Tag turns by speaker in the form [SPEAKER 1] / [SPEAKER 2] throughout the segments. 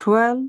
[SPEAKER 1] 12,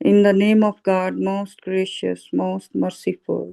[SPEAKER 1] In the name of God, most gracious, most merciful।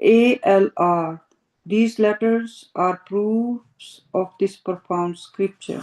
[SPEAKER 1] ALR, these letters are proofs of this profound scripture।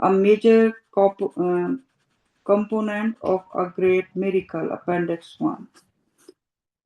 [SPEAKER 1] a major component of a great miracle, appendix 1।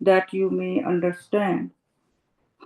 [SPEAKER 1] that you may understand।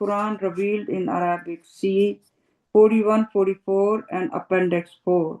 [SPEAKER 1] Quran revealed in Arabic? See 41-44 and Appendix 4।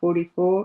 [SPEAKER 1] 44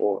[SPEAKER 1] 4।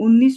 [SPEAKER 1] 19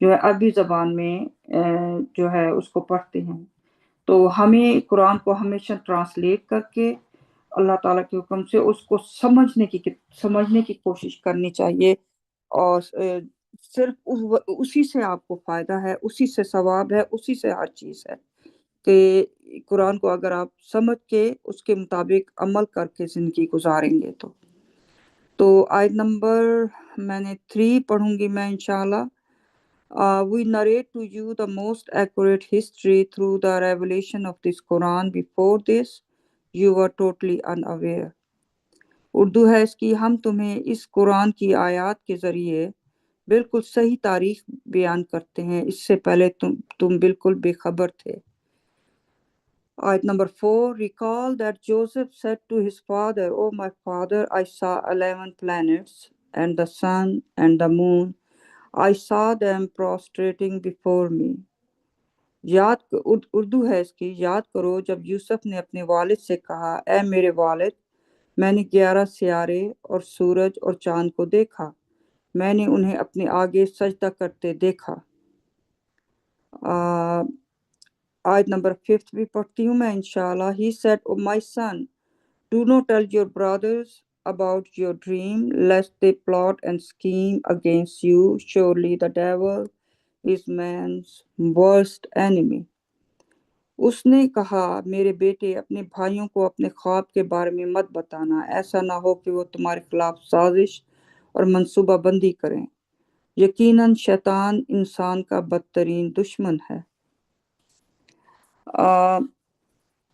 [SPEAKER 1] جو ہے عربی زبان میں جو ہے اس کو پڑھتے ہیں. تو ہمیں قرآن کو ہمیشہ ٹرانسلیٹ کر کے اللہ تعالیٰ کے حکم سے اس کو سمجھنے کی کوشش کرنی چاہیے. اور صرف اسی سے آپ کو فائدہ ہے، اسی سے ثواب ہے، اسی سے ہر چیز ہے کہ قرآن کو اگر آپ سمجھ کے اس کے مطابق عمل کر کے زندگی گزاریں گے. تو آیت نمبر میں نے 3 پڑھوں گی میں انشاءاللہ. We narrate to you the most accurate history through the revelation of this Quran. Before this, you were totally unaware. Urdu ہے اس کی. ہم تمہیں اس قرآن کی آیات کے ذریعے بالکل صحیح تاریخ بیان کرتے ہیں، اس سے پہلے تم بالکل بے خبر تھے. آیت number 4. Recall that Joseph said to his father, "Oh my father, I saw 11 planets and the sun and the moon. I saw them prostrating before me." Urdu ہے اس کی. یاد کرو جب یوسف نے اپنے والد سے کہا، اے میرے والد، میں نے 11 سیارے اور سورج اور چاند کو دیکھا، میں نے انہیں اپنے آگے سجدہ کرتے دیکھا. آیت نمبر 5 بھی پڑھتی ہوں میں انشاءاللہ. He said, "Oh my son, do not tell your brothers about your dream, lest they plot and scheme against you. Surely the devil is man's worst enemy." اس نے کہا، میرے بیٹے، اپنے بھائیوں کو اپنے خواب کے بارے میں مت بتانا، ایسا نہ ہو کہ وہ تمہارے خلاف سازش اور منصوبہ بندی کریں. یقیناً شیطان انسان کا بدترین دشمن ہے.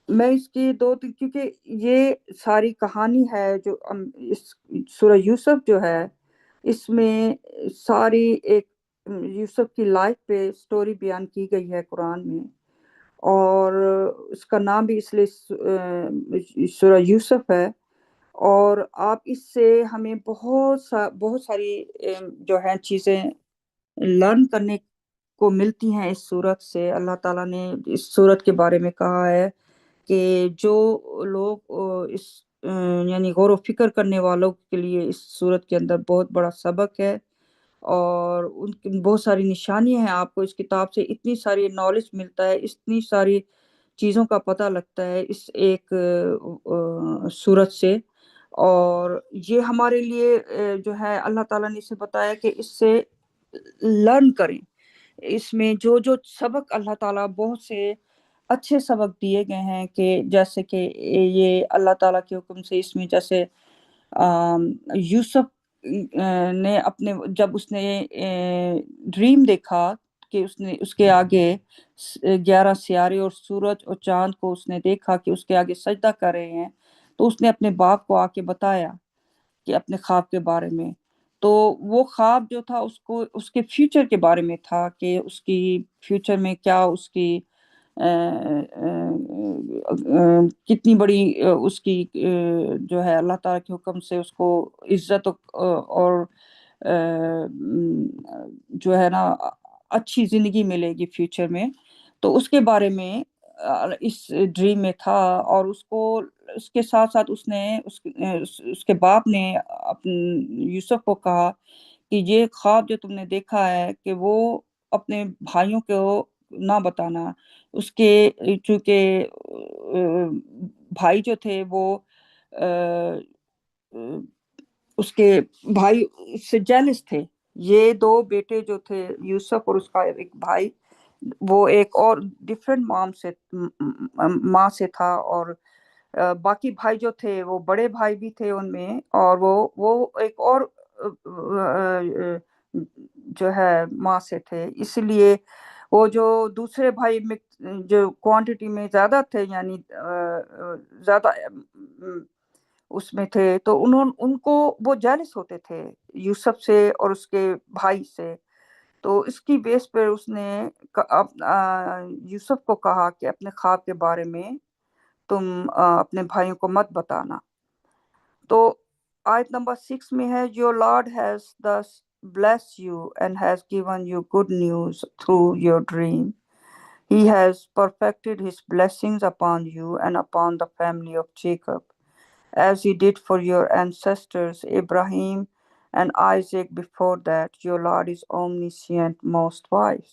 [SPEAKER 1] میں اس کی کیونکہ یہ ساری کہانی ہے جو اس سورہ یوسف جو ہے، اس میں ساری ایک یوسف کی لائف پہ سٹوری بیان کی گئی ہے قرآن میں، اور اس کا نام بھی اس لیے سورہ یوسف ہے. اور آپ اس سے ہمیں بہت ساری جو ہے چیزیں لرن کرنے کو ملتی ہیں اس صورت سے. اللہ تعالیٰ نے اس صورت کے بارے میں کہا ہے کہ جو لوگ اس یعنی غور و فکر کرنے والوں کے لیے اس صورت کے اندر بہت بڑا سبق ہے، اور ان کی بہت ساری نشانیاں ہیں. آپ کو اس کتاب سے اتنی ساری نالج ملتا ہے، اتنی ساری چیزوں کا پتہ لگتا ہے اس ایک صورت سے. اور یہ ہمارے لیے جو ہے اللہ تعالیٰ نے اسے بتایا کہ اس سے لرن کریں. اس میں جو سبق اللہ تعالیٰ بہت سے اچھے سبق دیے گئے ہیں، کہ جیسے کہ یہ اللہ تعالیٰ کے حکم سے اس میں جیسے یوسف نے جب اس نے ڈریم دیکھا کہ اس کے آگے 11 سیارے اور سورج اور چاند کو اس نے دیکھا کہ اس کے آگے سجدہ کر رہے ہیں، تو اس نے اپنے باپ کو آ کے بتایا کہ اپنے خواب کے بارے میں. تو وہ خواب جو تھا اس کے فیوچر کے بارے میں تھا، کہ اس کی فیوچر میں کیا اس کی کتنی بڑی اس کی جو ہے اللہ تعالیٰ کے حکم سے اس کو عزت اور جو ہے نا اچھی زندگی ملے گی فیوچر میں. تو اس کے بارے میں اس ڈریم میں تھا. اور اس کے ساتھ ساتھ اس کے باپ نے یوسف کو کہا کہ یہ خواب جو تم نے دیکھا ہے کہ وہ اپنے بھائیوں کو نہ بتانا. اس کے چونکہ بھائی جو تھے وہ اس کے بھائی سے جیلس تھے. یہ 2 بیٹے جو تھے یوسف اور اس کا ایک بھائی، وہ ایک اور ڈیفرنٹ ماں سے تھا، اور باقی بھائی جو تھے وہ بڑے بھائی بھی تھے ان میں، اور وہ ایک اور جو ہے ماں سے تھے. اس لیے وہ جو دوسرے بھائی جو کوانٹٹی میں زیادہ تھے، یعنی زیادہ اس میں تھے، تو ان کو وہ جیلس ہوتے تھے یوسف سے اور اس کے بھائی سے. تو اس کی بیس پر اس نے یوسف کو کہا کہ اپنے خواب کے بارے میں تم اپنے بھائیوں کو مت بتانا. تو آیت نمبر 6 میں ہے، Your Lord has thus blessed you and has given you good news through your dream. He has perfected his blessings upon you and upon the family of Jacob, as he did for your ancestors Abraham and Isaac before that, your Lord is omniscient, most wise.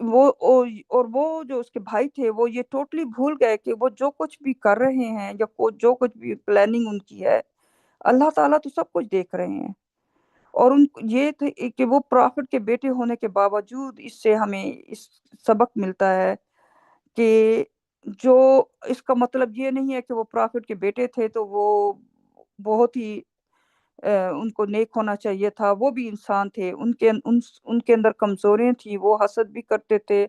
[SPEAKER 1] اور وہ جو اس کے بھائی تھے وہ یہ totally بھول گئے کہ وہ جو کچھ بھی کر رہے ہیں یا جو کچھ بھی پلاننگ ان کی ہے، اللہ تعالیٰ تو سب کچھ دیکھ رہے ہیں۔ اور یہ تھے کہ وہ پرافٹ کے بیٹے ہونے کے باوجود اس سے ہمیں اس سبق ملتا ہے کہ جو اس کا مطلب یہ نہیں ہے کہ وہ پرافٹ کے بیٹے تھے تو وہ بہت ہی ان کو نیک ہونا چاہیے تھا، وہ بھی انسان تھے، ان کے اندر کمزوریاں تھیں، وہ حسد بھی کرتے تھے،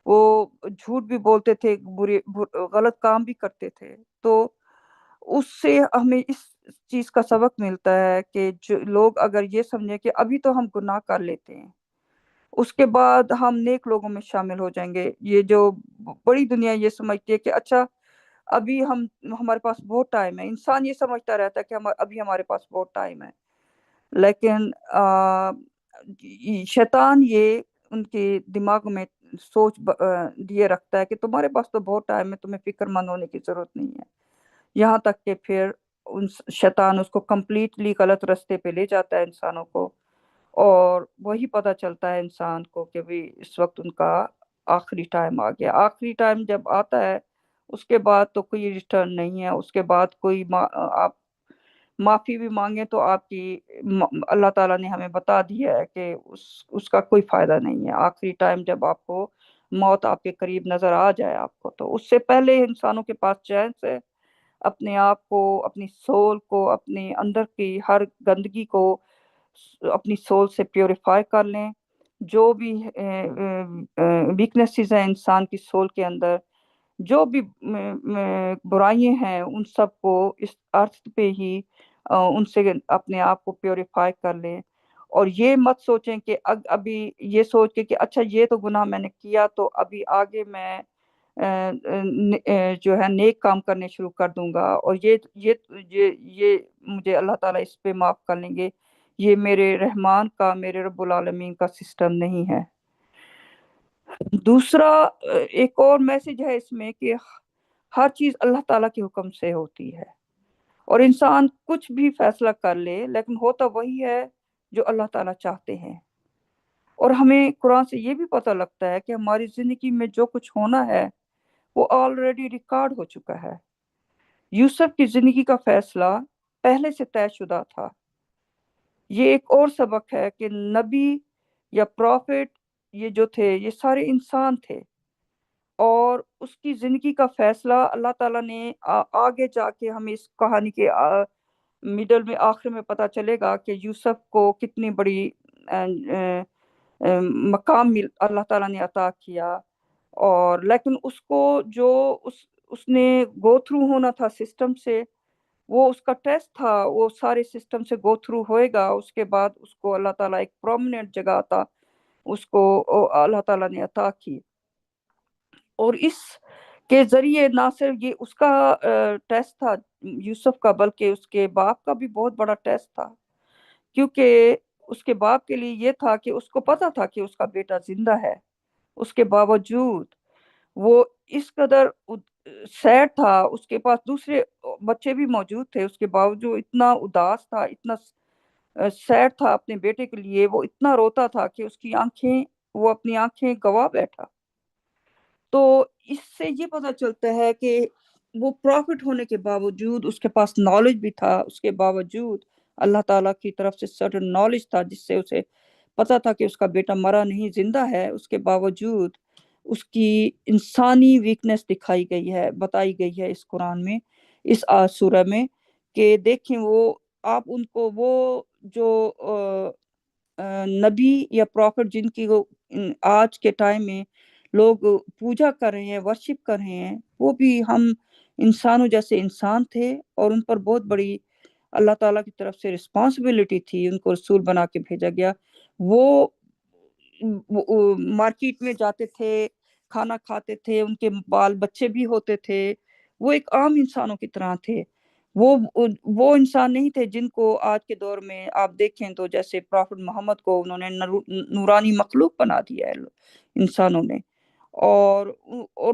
[SPEAKER 1] وہ جھوٹ بھی بولتے تھے، غلط کام بھی کرتے تھے۔ تو اس سے ہمیں اس چیز کا سبق ملتا ہے کہ جو لوگ اگر یہ سمجھیں کہ ابھی تو ہم گناہ کر لیتے ہیں، اس کے بعد ہم نیک لوگوں میں شامل ہو جائیں گے، یہ جو بڑی دنیا یہ سمجھتی ہے کہ اچھا ابھی ہمارے پاس بہت ٹائم ہے، انسان یہ سمجھتا رہتا ہے کہ ابھی ہمارے پاس بہت ٹائم ہے، لیکن شیطان یہ ان کے دماغ میں سوچ دیے رکھتا ہے کہ تمہارے پاس تو بہت ٹائم ہے، تمہیں فکر مند ہونے کی ضرورت نہیں ہے، یہاں تک کہ پھر شیطان اس کو کمپلیٹلی غلط رستے پہ لے جاتا ہے انسانوں کو، اور وہی پتہ چلتا ہے انسان کو کہ بھی اس وقت ان کا آخری ٹائم آ گیا۔ آخری ٹائم جب آتا ہے اس کے بعد تو کوئی ریٹرن نہیں ہے، اس کے بعد کوئی آپ معافی بھی مانگیں تو آپ کی اللہ تعالیٰ نے ہمیں بتا دیا ہے کہ اس کا کوئی فائدہ نہیں ہے۔ آخری ٹائم جب آپ کو موت آپ کے قریب نظر آ جائے آپ کو، تو اس سے پہلے انسانوں کے پاس چین سے اپنے آپ کو، اپنی سول کو، اپنے اندر کی ہر گندگی کو اپنی سول سے پیوریفائی کر لیں۔ جو بھی ویکنیسز ہیں انسان کی سول کے اندر، جو بھی برائیاں ہیں، ان سب کو اس ارتھ پہ ہی ان سے اپنے آپ کو پیوریفائی کر لیں، اور یہ مت سوچیں کہ ابھی یہ سوچ کے کہ اچھا یہ تو گناہ میں نے کیا تو ابھی آگے میں جو ہے نیک کام کرنے شروع کر دوں گا، اور یہ مجھے اللہ تعالیٰ اس پہ معاف کر لیں گے۔ یہ میرے رحمان کا، میرے رب العالمین کا سسٹم نہیں ہے۔ دوسرا ایک اور میسج ہے اس میں کہ ہر چیز اللہ تعالیٰ کے حکم سے ہوتی ہے، اور انسان کچھ بھی فیصلہ کر لے لیکن ہوتا وہی ہے جو اللہ تعالیٰ چاہتے ہیں۔ اور ہمیں قرآن سے یہ بھی پتہ لگتا ہے کہ ہماری زندگی میں جو کچھ ہونا ہے وہ آلریڈی ریکارڈ ہو چکا ہے۔ یوسف کی زندگی کا فیصلہ پہلے سے طے شدہ تھا۔ یہ ایک اور سبق ہے کہ نبی یا پروفٹ یہ جو تھے یہ سارے انسان تھے، اور اس کی زندگی کا فیصلہ اللہ تعالیٰ نے آگے جا کے ہمیں اس کہانی کے مڈل میں، آخر میں پتہ چلے گا کہ یوسف کو کتنی بڑی مقام اللہ تعالیٰ نے عطا کیا، اور لیکن اس کو جو اس نے گو تھرو ہونا تھا سسٹم سے، وہ اس کا ٹیسٹ تھا، وہ سارے سسٹم سے گو تھرو ہوئے گا، اس کے بعد اس کو اللہ تعالیٰ ایک پرومیننٹ جگہ عطا اس کو اللہ تعالیٰ نے عطا کی۔ اور اس کے ذریعے نہ صرف یہ اس کا ٹیسٹ تھا یوسف کا، بلکہ اس کے باپ کا بھی بہت بڑا ٹیسٹ تھا، کیونکہ اس کے باپ کے لیے یہ تھا کہ اس کو پتا تھا کہ اس کا بیٹا زندہ ہے، اس کے باوجود وہ اس قدر سیڈ تھا، اس کے پاس دوسرے بچے بھی موجود تھے، اس کے باوجود اتنا اداس تھا، اتنا سیڈ تھا اپنے بیٹے کے لیے، وہ اتنا روتا تھا کہ اس کی آنکھیں، وہ اپنی آنکھیں گوا بیٹھا۔ تو اس سے یہ پتہ چلتا ہے کہ وہ پروفٹ ہونے کے باوجود اس کے پاس نالج بھی تھا، اس کے باوجود اللہ تعالیٰ کی طرف سے سرٹن نالج تھا جس سے اسے پتا تھا کہ اس کا بیٹا مرا نہیں زندہ ہے، اس کے باوجود اس کی انسانی ویکنس دکھائی گئی ہے، بتائی گئی ہے اس قرآن میں، اس سورہ میں، کہ دیکھیں وہ آپ ان کو، وہ جو نبی یا پروفٹ جن کی وہ آج کے ٹائم میں لوگ پوجا کر رہے ہیں، ورشپ کر رہے ہیں، وہ بھی ہم انسانوں جیسے انسان تھے، اور ان پر بہت بڑی اللہ تعالیٰ کی طرف سے رسپانسبلٹی تھی، ان کو رسول بنا کے بھیجا گیا۔ وہ مارکیٹ میں جاتے تھے، کھانا کھاتے تھے، ان کے بال بچے بھی ہوتے تھے، وہ ایک عام انسانوں کی طرح تھے۔ وہ انسان نہیں تھے جن کو آج کے دور میں آپ دیکھیں تو جیسے پرافٹ محمد کو انہوں نے نورانی مخلوق بنا دیا ہے انسانوں نے، اور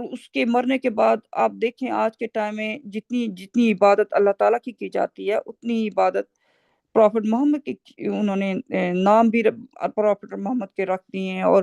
[SPEAKER 1] اس کے مرنے کے بعد آپ دیکھیں آج کے ٹائم میں جتنی عبادت اللہ تعالیٰ کی جاتی ہے، اتنی عبادت پرافٹ محمد کی انہوں نے نام بھی پرافٹ محمد کے رکھ دیے ہیں، اور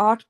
[SPEAKER 1] 8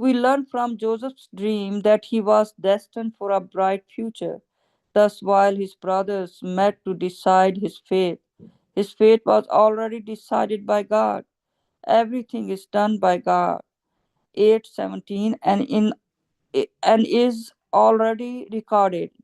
[SPEAKER 1] we learn from Joseph's dream that he was destined for a bright future. Thus, while his brothers met to decide his fate was already decided by God. Everything is done by God. 8:17 and is already recorded,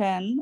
[SPEAKER 1] 10,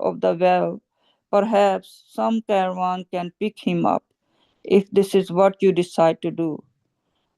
[SPEAKER 1] of the well, perhaps some caravan can pick him up if this is what you decide to do।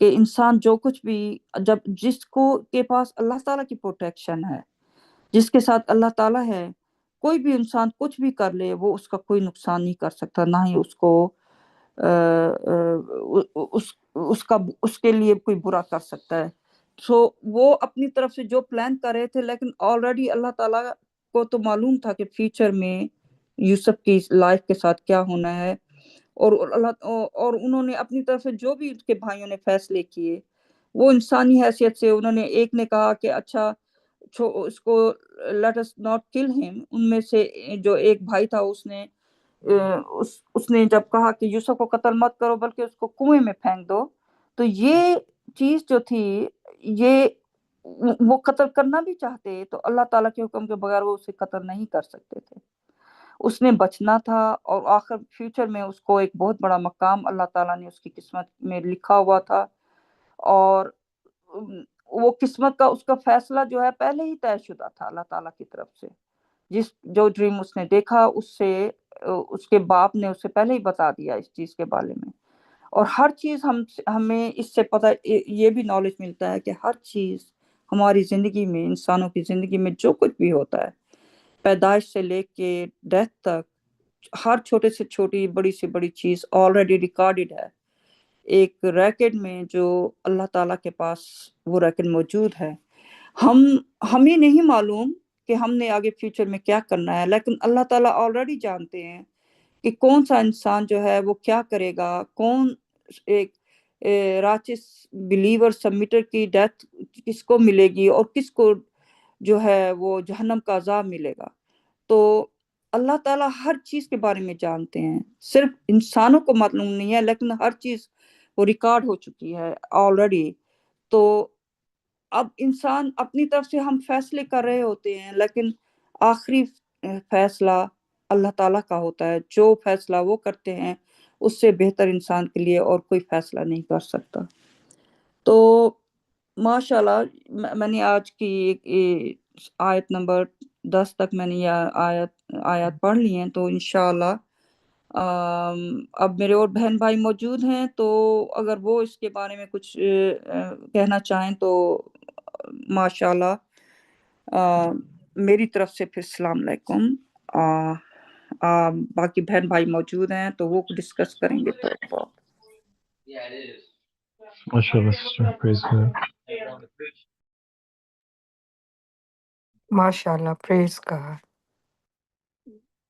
[SPEAKER 1] کہ انسان جو کچھ بھی جب جس کو کے پاس اللہ تعالیٰ کی پروٹیکشن ہے، جس کے ساتھ اللہ تعالیٰ ہے، کوئی بھی انسان کچھ بھی کر لے وہ اس کا کوئی نقصان نہیں کر سکتا، نہ ہی اس کو اس کے لیے کوئی برا کر سکتا ہے. سو وہ اپنی طرف سے جو پلان کر رہے تھے، لیکن آلریڈی اللہ تعالیٰ کو تو معلوم تھا کہ فیوچر میں یوسف کی لائف کے ساتھ کیا ہونا ہے، اور انہوں نے اپنی طرف سے جو بھی ان کے بھائیوں نے فیصلے کیے وہ انسانی حیثیت سے، انہوں نے ایک نے کہا کہ اچھا اس کو لیٹ اس ناٹ کل ہم، ان میں سے جو ایک بھائی تھا اس نے جب کہا کہ یوسف کو قتل مت کرو بلکہ اس کو کنویں میں پھینک دو، تو یہ چیز جو تھی، یہ وہ قتل کرنا بھی چاہتے تو اللہ تعالیٰ کے حکم کے بغیر وہ اسے قتل نہیں کر سکتے تھے، اس نے بچنا تھا، اور آخر فیوچر میں اس کو ایک بہت بڑا مقام اللہ تعالیٰ نے اس کی قسمت میں لکھا ہوا تھا، اور وہ قسمت کا اس کا فیصلہ جو ہے پہلے ہی طے شدہ تھا اللہ تعالیٰ کی طرف سے، جو ڈریم اس نے دیکھا اس سے اس کے باپ نے اسے پہلے ہی بتا دیا اس چیز کے بارے میں. اور ہر چیز ہمیں اس سے پتہ یہ بھی نالج ملتا ہے کہ ہر چیز ہماری زندگی میں، انسانوں کی زندگی میں جو کچھ بھی ہوتا ہے، پیدائش سے لے کے ڈیتھ تک، ہر چھوٹے سے چھوٹی، بڑی سے بڑی چیز آلریڈی ریکارڈڈ ہے ایک ریکارڈ میں، جو اللہ تعالیٰ کے پاس وہ ریکارڈ موجود ہے. ہمیں نہیں معلوم کہ ہم نے آگے فیوچر میں کیا کرنا ہے، لیکن اللہ تعالیٰ آلریڈی جانتے ہیں کہ کون سا انسان جو ہے وہ کیا کرے گا، کون ایک راچس بلیور سبمیٹر کی ڈیتھ کس کو ملے گی اور کس کو جو ہے وہ جہنم کا عذاب ملے گا. تو اللہ تعالیٰ ہر چیز کے بارے میں جانتے ہیں، صرف انسانوں کو معلوم نہیں ہے، لیکن ہر چیز وہ ریکارڈ ہو چکی ہے آلریڈی. تو اب انسان اپنی طرف سے ہم فیصلے کر رہے ہوتے ہیں، لیکن آخری فیصلہ اللہ تعالیٰ کا ہوتا ہے، جو فیصلہ وہ کرتے ہیں اس سے بہتر انسان کے لیے اور کوئی فیصلہ نہیں کر سکتا. تو ماشاءاللہ میں نے آج کی آیت نمبر 10 تک میں نے یہ آیات پڑھ لی ہیں، تو انشاءاللہ اب میرے اور بہن بھائی موجود ہیں، تو اگر وہ اس کے بارے میں کچھ کہنا چاہیں تو ماشاءاللہ. میری طرف سے پھر السلام علیکم. باقی بہن بھائی موجود ہیں تو وہ ڈسکس کریں گے. تو
[SPEAKER 2] ماشاءاللہ sister, praise God.
[SPEAKER 3] MashaAllah. Praise God.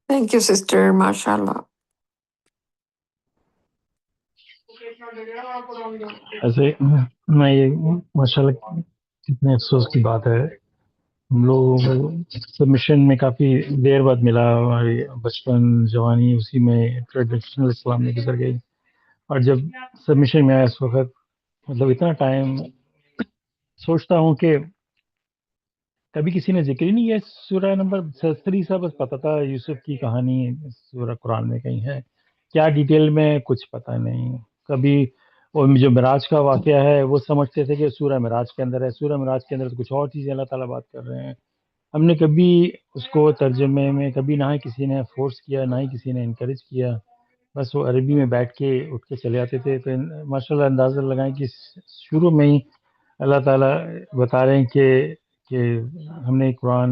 [SPEAKER 3] Thank you, sister. MashaAllah.
[SPEAKER 2] ایسے میں یہ ماشاءاللہ کتنے افسوس کی بات ہے، ہم لوگوں کو سبمیشن میں کافی دیر بعد ملا، ہماری بچپن جوانی اسی میں ٹریڈیشنل اسلام میں گزر گئی، اور جب سبمیشن میں آیا اس وقت مطلب اتنا ٹائم سوچتا ہوں کہ کبھی کسی نے ذکر ہی نہیں کیا. سورہ نمبر 3 سا بس پتہ تھا یوسف کی کہانی سورہ قرآن میں کہیں ہے، کیا ڈیٹیل میں کچھ پتہ نہیں. کبھی وہ جو معراج کا واقعہ ہے وہ سمجھتے تھے کہ سورہ معراج کے اندر ہے، سورہ معراج کے اندر تو کچھ اور چیزیں اللہ تعالیٰ بات کر رہے ہیں. ہم نے کبھی اس کو ترجمے میں کبھی نہ ہی کسی نے فورس کیا، نہ ہی کسی نے انکریج کیا، بس وہ عربی میں بیٹھ کے اٹھ کے چلے آتے تھے. تو ماشاءاللہ اندازہ لگائیں کہ شروع میں ہی اللہ تعالیٰ بتا رہے ہیں کہ ہم نے قرآن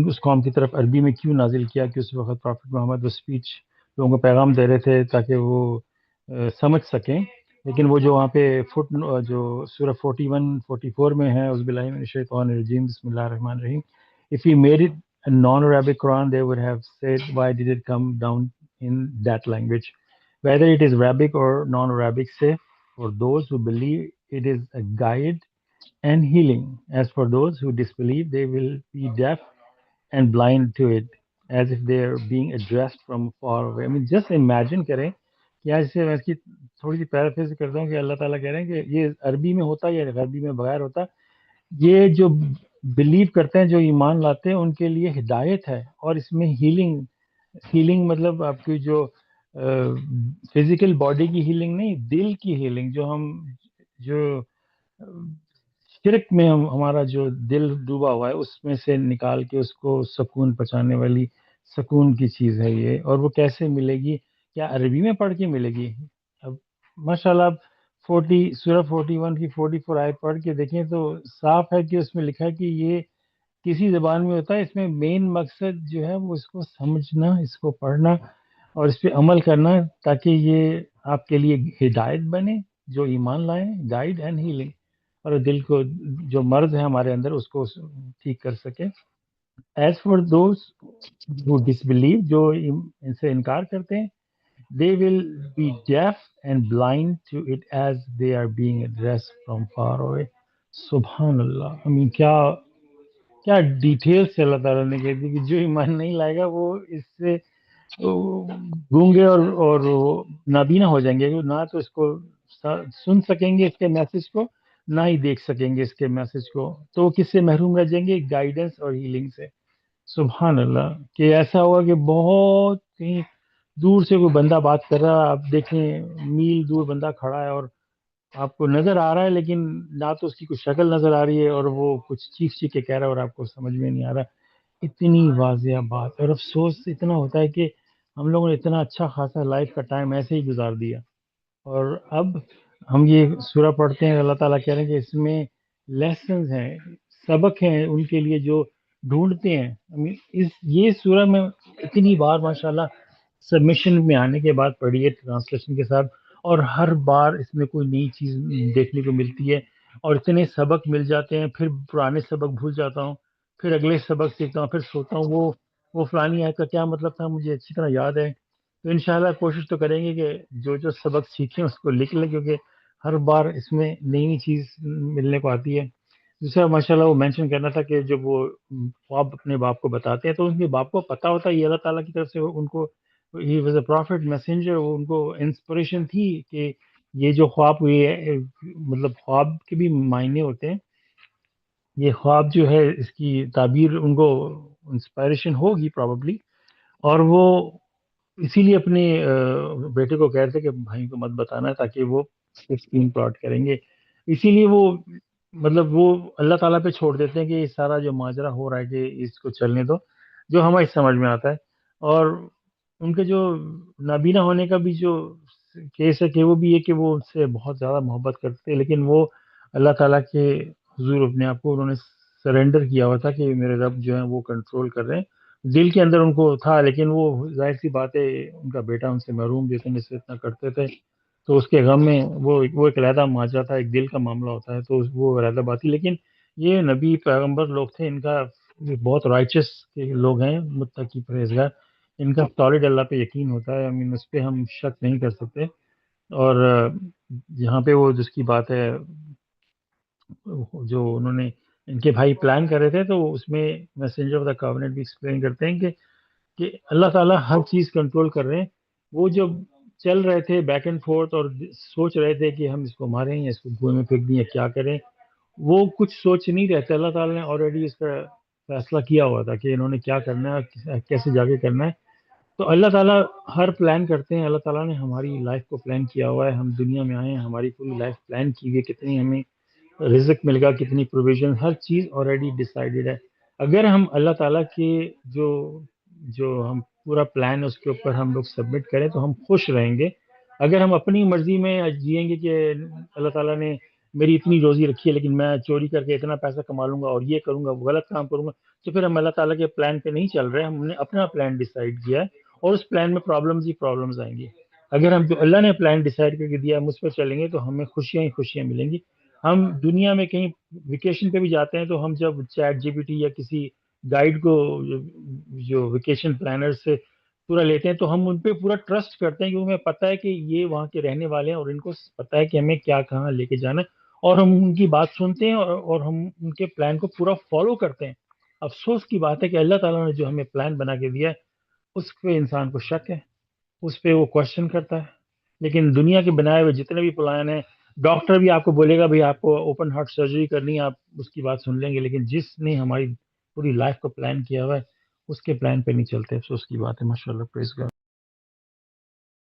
[SPEAKER 2] اس قوم کی طرف عربی میں کیوں نازل کیا، کہ اس وقت پرافٹ محمد وہ اسپیچ لوگوں کو پیغام دے رہے تھے تاکہ وہ سمجھ سکیں. لیکن وہ جو وہاں پہ جو سورہ 41 44 میں ہے، اعوذ باللہ من الشیطان الرجیم بسم اللہ الرحمن الرحیم، if he made it a non-Arabic Quran they would have said why did it come down in that language. Whether it is Arabic or non-Arabic, say for those who believe it is a guide and healing. As for those who disbelieve, they will be deaf and blind to it, as if they are being addressed from far away. I mean, just imagine کریں کہ ایسے میں اس کی تھوڑی سی paraphrase کرتا ہوں کہ اللہ تعالیٰ کہہ رہے ہیں کہ یہ عربی میں ہوتا یا عربی میں بغیر ہوتا، یہ جو بلیو کرتے ہیں، جو ایمان لاتے ہیں، ان کے لیے ہدایت ہے. اور اس میں ہیلنگ مطلب آپ کی جو فزیکل باڈی کی ہیلنگ نہیں، دل کی ہیلنگ، جو شرک میں ہمارا جو دل ڈوبا ہوا ہے اس میں سے نکال کے اس کو سکون پہنچانے والی سکون کی چیز ہے یہ. اور وہ کیسے ملے گی؟ کیا عربی میں پڑھ کے ملے گی؟ اب ماشاءاللہ سورہ 41 کی 44 آیت پڑھ کے دیکھیں تو صاف ہے کہ اس میں لکھا ہے کہ یہ کسی زبان میں ہوتا ہے. اس میں مین مقصد جو ہے وہ اس کو سمجھنا، اس کو پڑھنا اور اس پہ عمل کرنا، تاکہ یہ آپ کے لیے ہدایت بنے، جو ایمان لائیں، گائیڈ اینڈ ہیلنگ، اور دل کو جو مرض ہے ہمارے اندر اس کو ٹھیک کر سکے. As far those who disbelieve، جو ان سے انکار کرتے ہیں، they will be deaf and blind to it as they are being addressed from far away. سبحان اللہ. کیا ڈیٹیل سے اللہ تعالیٰ نے کہہ دی کہ جو ایمان نہیں لائے گا وہ اس سے گونگے اور نابینا ہو جائیں گے. نہ تو اس کو سن سکیں گے اس کے میسج کو، نہ ہی دیکھ سکیں گے اس کے میسج کو. تو وہ کس سے محروم رہ جائیں گے؟ گائیڈنس اور ہیلنگ سے. سبحان اللہ. کہ ایسا ہوگا کہ بہت کہیں دور سے کوئی بندہ بات کر رہا ہے، آپ دیکھیں میل دور بندہ کھڑا ہے اور آپ کو نظر آ رہا ہے، لیکن نہ تو اس کی کوئی شکل نظر آ رہی ہے اور وہ کچھ چیخ کے کہہ رہا ہے اور آپ کو سمجھ میں نہیں آ رہا. اتنی واضح بات. اور افسوس اتنا ہوتا ہے کہ ہم لوگوں نے اتنا اچھا خاصا لائف کا ٹائم ایسے ہی گزار دیا، اور اب ہم یہ سورہ پڑھتے ہیں، اللہ تعالیٰ کہہ رہے ہیں کہ اس میں لیسنز ہیں، سبق ہیں ان کے لیے جو ڈھونڈتے ہیں. یہ سورہ میں اتنی بار ماشاءاللہ سبمیشن میں آنے کے بعد پڑھی ہے ٹرانسلیشن کے ساتھ، اور ہر بار اس میں کوئی نئی چیز دیکھنے کو ملتی ہے اور اتنے سبق مل جاتے ہیں. پھر پرانے سبق بھول جاتا ہوں، پھر اگلے سبق سیکھتا ہوں، پھر سوچتا ہوں وہ فلانی آیت کا کیا مطلب تھا، مجھے اچھی طرح یاد ہے. تو انشاءاللہ کوشش تو کریں گے کہ جو سبق سیکھیں اس کو لکھ لیں، کیونکہ ہر بار اس میں نئی نئی چیز ملنے کو آتی ہے. دوسرا ماشاءاللہ وہ مینشن کرنا تھا کہ جب وہ خواب اپنے باپ کو بتاتے ہیں تو ان کے باپ کو پتہ ہوتا ہے یہ اللہ تعالیٰ کی طرف سے ان کو، he was a prophet messenger, وہ ان کو انسپریشن تھی کہ یہ جو خواب ہوئی ہے، مطلب خواب کے بھی معنی ہوتے ہیں. یہ خواب جو ہے اس کی تعبیر ان کو انسپائریشن ہوگی پراببلی، اور وہ اسی لیے اپنے بیٹے کو کہہ رہے تھے کہ بھائی کو مت بتانا تاکہ وہ اسکرین پلاٹ کریں گے. اسی لیے وہ مطلب وہ اللہ تعالیٰ پہ چھوڑ دیتے ہیں کہ یہ سارا جو ماجرا ہو رہا ہے کہ اس کو چلنے دو، جو ہمیں سمجھ میں آتا ہے. اور ان کے جو نابینا ہونے کا بھی جو کیس ہے کہ وہ بھی یہ کہ وہ ان سے بہت زیادہ محبت کرتے ہیں، لیکن وہ اللہ تعالیٰ کے حضور اپنے آپ کو انہوں نے سرنڈر کیا ہوا تھا کہ میرے رب جو ہیں وہ کنٹرول کر رہے ہیں. دل کے اندر ان کو تھا، لیکن وہ ظاہر سی بات ہے ان کا بیٹا ان سے محروم جتنے سے اتنا کرتے تھے، تو اس کے غم میں وہ ایک علیحدہ ماجرا تھا، ایک دل کا معاملہ ہوتا ہے، تو وہ علیحدہ بات تھی. لیکن یہ نبی پیغمبر لوگ تھے، ان کا بہت رائچس لوگ ہیں، متقی پرہیزگار، ان کا سالڈ اللہ پہ یقین ہوتا ہے. اس پہ ہم شک نہیں کر سکتے. اور یہاں پہ وہ جس کی بات ہے جو انہوں نے ان کے بھائی پلان کر رہے تھے، تو اس میں میسنجر آف دا کاوننٹ بھی ایکسپلین کرتے ہیں کہ اللہ تعالیٰ ہر چیز کنٹرول کر رہے ہیں. وہ جب چل رہے تھے بیک اینڈ فورتھ اور سوچ رہے تھے کہ ہم اس کو ماریں یا اس کو کنویں میں پھینک دیں یا کیا کریں، وہ کچھ سوچ نہیں رہے تھے. اللہ تعالیٰ نے آلریڈی اس کا فیصلہ کیا ہوا تھا کہ انہوں نے کیا کرنا ہے، کیسے جا کے کرنا ہے. تو اللہ تعالیٰ ہر پلان کرتے ہیں. اللہ تعالیٰ نے ہماری لائف کو پلان کیا ہوا ہے. ہم دنیا میں آئے ہیں، ہماری پوری لائف پلان کی ہوئی ہے، کتنی ہمیں رزق ملے گا، کتنی پروویژن، ہر چیز آلریڈی ڈیسائیڈڈ ہے. اگر ہم اللہ تعالیٰ کے جو ہم پورا پلان ہے اس کے اوپر ہم لوگ سبمٹ کریں تو ہم خوش رہیں گے. اگر ہم اپنی مرضی میں جئیں گے کہ اللہ تعالیٰ نے میری اتنی روزی رکھی ہے لیکن میں چوری کر کے اتنا پیسہ کما لوں گا اور یہ کروں گا، وہ غلط کام کروں گا، تو پھر ہم اللہ تعالیٰ کے پلان پہ نہیں چل رہے. ہم نے اپنا پلان ڈیسائیڈ کیا ہے اور اس پلان میں پرابلمز ہی پرابلمز آئیں گی. اگر ہم جو اللہ نے پلان ڈیسائیڈ کر کے دیا ہم اس پر چلیں گے تو ہمیں خوشیاں ہی خوشیاں ملیں گی. ہم دنیا میں کہیں ویکیشن پہ بھی جاتے ہیں تو ہم جب چیٹ جی پی ٹی یا کسی گائیڈ کو جو ویکیشن پلانر سے پورا لیتے ہیں تو ہم ان پہ پورا ٹرسٹ کرتے ہیں کیونکہ ہمیں پتہ ہے کہ یہ وہاں کے رہنے والے ہیں اور ان کو پتہ ہے کہ ہمیں کیا کہاں لے کے جانا ہے، اور ہم ان کی بات سنتے ہیں اور ہم ان کے پلان کو پورا فالو کرتے ہیں. افسوس کی بات ہے کہ اللہ تعالیٰ نے جو ہمیں پلان بنا کے دیا ہے اس پہ انسان کو شک ہے، اس پہ وہ کوشچن کرتا ہے. لیکن دنیا کے بنائے ہوئے جتنے بھی پلان ہیں، ڈاکٹر بھی آپ کو بولے گا بھائی آپ کو اوپن ہارٹ سرجری کرنی ہے، آپ اس کی بات سن لیں گے، لیکن جس نے ہماری پوری لائف کو پلان کیا ہوا ہے اس کے پلان پہ نہیں چلتے. افسوس کی بات ہے. ماشاء اللہ، پریز گاڈ.